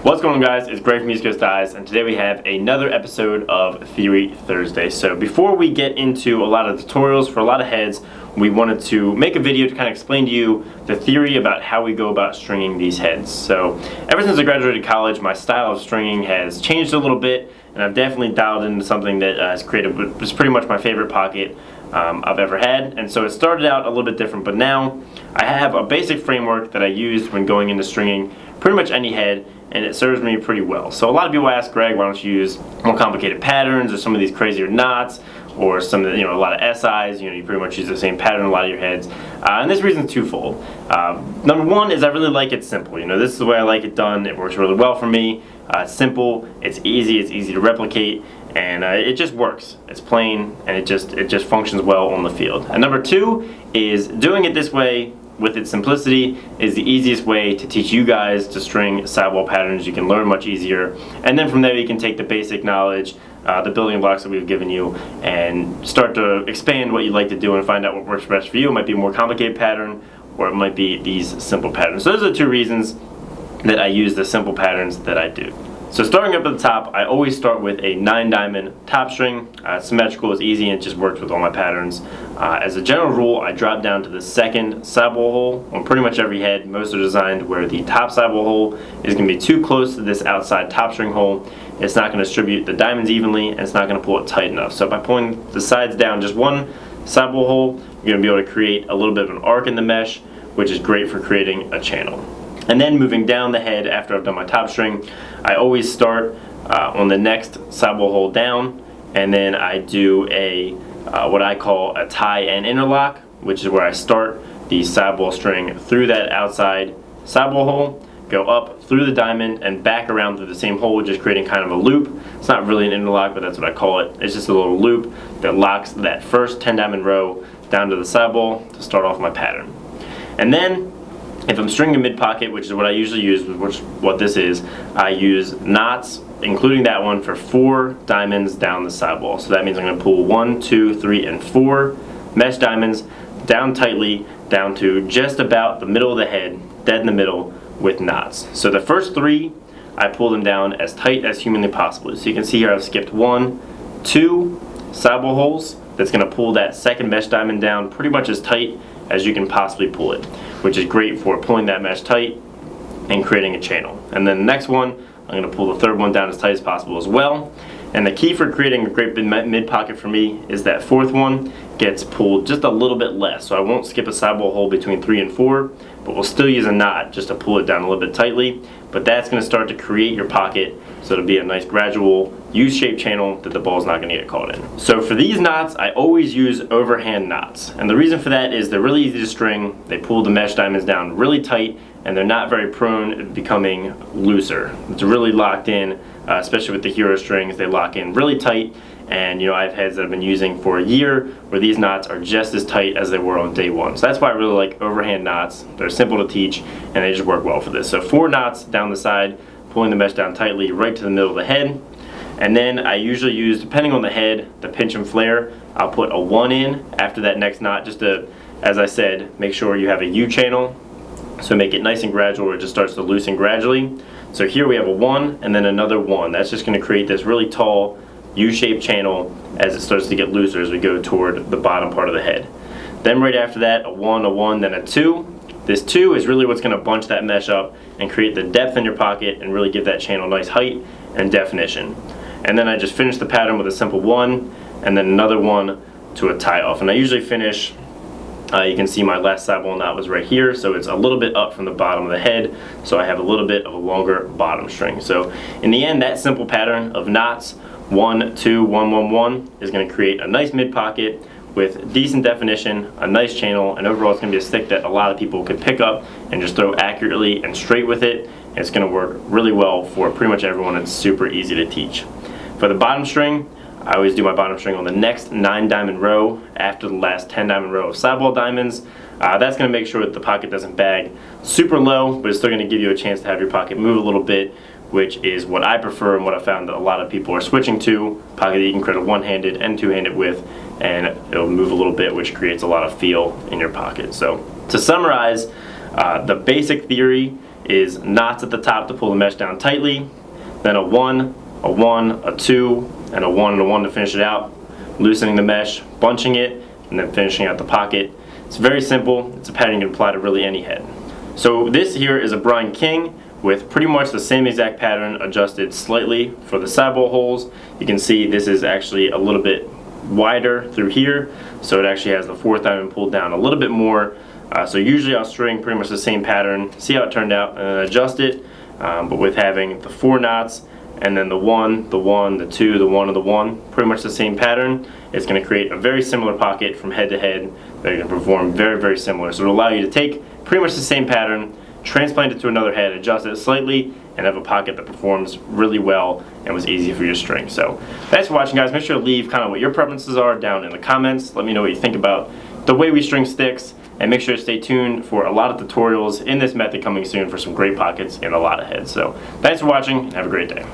What's going on, guys? It's Greg from East Coast Eyes, and today we have another episode of Theory Thursday. So before we get into a lot of tutorials for a lot of heads, we wanted to make a video to kind of explain to you the theory about how we go about stringing these heads. So ever since I graduated college, my style of stringing has changed a little bit, and I've definitely dialed into something that has created what's pretty much my favorite pocket I've ever had. And so it started out a little bit different, but now I have a basic framework that I use when going into stringing pretty much any head, and it serves me pretty well. So a lot of people ask, Greg, why don't you use more complicated patterns or some of these crazier knots or some of the, a lot of SIs, you pretty much use the same pattern in a lot of your heads. And this reason's twofold. Number one is I really like it simple. This is the way I like it done. It works really well for me. It's simple, it's easy to replicate, and it just works. It's plain, and it just functions well on the field. And number two is doing it this way with its simplicity is the easiest way to teach you guys to string sidewall patterns. You can learn much easier, and then from there you can take the basic knowledge, the building blocks that we've given you, and start to expand what you like to do and find out what works best for you. It might be a more complicated pattern, or it might be these simple patterns. So those are the two reasons that I use the simple patterns that I do. So starting up at the top, I always start with a 9-diamond top string. Symmetrical is easy and it just works with all my patterns. As a general rule, I drop down to the second sidewall hole on pretty much every head. Most are designed where the top sidewall hole is going to be too close to this outside top string hole. It's not going to distribute the diamonds evenly, and it's not going to pull it tight enough. So by pulling the sides down just one sidewall hole, you're going to be able to create a little bit of an arc in the mesh, which is great for creating a channel. And then moving down the head after I've done my top string, I always start on the next sidewall hole down, and then I do a what I call a tie and interlock, which is where I start the sidewall string through that outside sidewall hole, go up through the diamond and back around through the same hole, just creating kind of a loop. It's not really an interlock, but that's what I call it. It's just a little loop that locks that first 10-diamond row down to the sidewall to start off my pattern. And then if I'm stringing a mid pocket, which is what I usually use, what this is, I use knots, including that one, for 4 diamonds down the sidewall. So that means I'm going to pull 1, 2, 3, and 4 mesh diamonds down tightly, down to just about the middle of the head, dead in the middle, with knots. So the first 3, I pull them down as tight as humanly possible. So you can see here I've skipped 1, 2 sidewall holes. That's going to pull that second mesh diamond down pretty much as tight as you can possibly pull it, which is great for pulling that mesh tight and creating a channel. And then the next one, I'm going to pull the third one down as tight as possible as well. And the key for creating a great mid pocket for me is that fourth one gets pulled just a little bit less. So I won't skip a sidewall hole between 3 and 4, but we'll still use a knot just to pull it down a little bit tightly. But that's going to start to create your pocket, so it'll be a nice gradual U-shaped channel that the ball's not going to get caught in. So for these knots, I always use overhand knots. And the reason for that is they're really easy to string. They pull the mesh diamonds down really tight, and they're not very prone to becoming looser. It's really locked in, especially with the hero strings. They lock in really tight. And I have heads that I've been using for a year where these knots are just as tight as they were on day one. So that's why I really like overhand knots. They're simple to teach, and they just work well for this. So 4 knots down the side, pulling the mesh down tightly right to the middle of the head. And then I usually use, depending on the head, the pinch and flare. I'll put a 1 in after that next knot, just to, as I said, make sure you have a U channel. So make it nice and gradual, where it just starts to loosen gradually. So here we have a 1 and then another 1. That's just going to create this really tall U-shaped channel as it starts to get looser as we go toward the bottom part of the head. Then right after that, a 1, then a 2. This 2 is really what's going to bunch that mesh up and create the depth in your pocket and really give that channel nice height and definition. And then I just finish the pattern with a simple 1 and then another 1 to a tie off. And I usually finish, you can see my last sidewall knot was right here, so it's a little bit up from the bottom of the head, so I have a little bit of a longer bottom string. So in the end, that simple pattern of knots, 1, 2, 1, 1, 1, is going to create a nice mid pocket with decent definition, a nice channel, and overall it's going to be a stick that a lot of people could pick up and just throw accurately and straight with it. And it's going to work really well for pretty much everyone. It's super easy to teach. For the bottom string, I always do my bottom string on the next 9-diamond row after the last 10-diamond row of sidewall diamonds. That's going to make sure that the pocket doesn't bag super low, but it's still going to give you a chance to have your pocket move a little bit, which is what I prefer and what I found that a lot of people are switching to. Pocket that you can create a one-handed and two-handed with, and it'll move a little bit, which creates a lot of feel in your pocket. So to summarize, the basic theory is knots at the top to pull the mesh down tightly, then a 1, a 1, a 2, and a 1 and a 1 to finish it out, loosening the mesh, bunching it, and then finishing out the pocket. It's very simple. It's a pattern you can apply to really any head. So this here is a Brian King with pretty much the same exact pattern, adjusted slightly for the sidewall holes. You can see this is actually a little bit wider through here, so it actually has the 4th diamond pulled down a little bit more. So usually I'll string pretty much the same pattern, see how it turned out, and then adjust it. But with having the 4 knots, and then the 1, the 1, the 2, the 1, and the 1, pretty much the same pattern, it's going to create a very similar pocket from head to head that are going to perform very, very similar. So it'll allow you to take pretty much the same pattern, transplant it to another head, adjust it slightly, and have a pocket that performs really well and was easy for your string. So thanks for watching, guys. Make sure to leave kind of what your preferences are down in the comments. Let me know what you think about the way we string sticks, and make sure to stay tuned for a lot of tutorials in this method coming soon for some great pockets and a lot of heads. So thanks for watching, and have a great day.